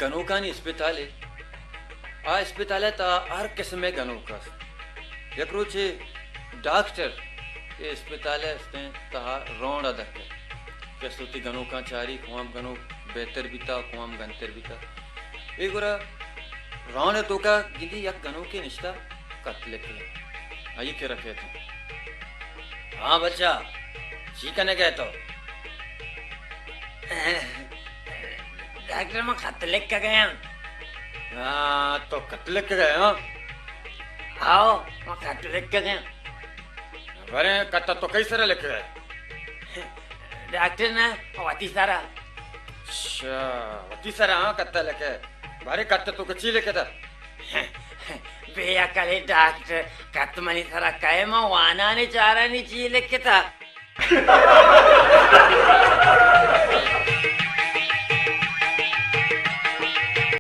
गनों का नहीं अस्पताल है। आ अस्पताल है ता हर किस्म में गनों का यकरो छे डॉक्टर ये अस्पताल है इसने ता रोंड अदक है कैसोती गनों का चारी कुआम गनों बेहतर बीता कुआम गंतर बीता एक बार रोंड तो का गिंदी यक गनों के निश्ता कत्ले के आइए के रखे थे। हाँ बच्चा चीकने गए तो डॉक्टर मैं खत लिख के गया। हाँ तो खत लिख के गए हाँ आओ मैं खत लिख के गया। अरे कत्ता तो कई सारे लिख गए डॉक्टर ने वती सारा। अच्छा वती सारा हाँ कत्ता लिखे बारे कत्ता तो कच्ची लिखे था भैया करे डॉक्टर कत मनी सारा कहे मैं वाना ने चारा नहीं चाहिए लिखे था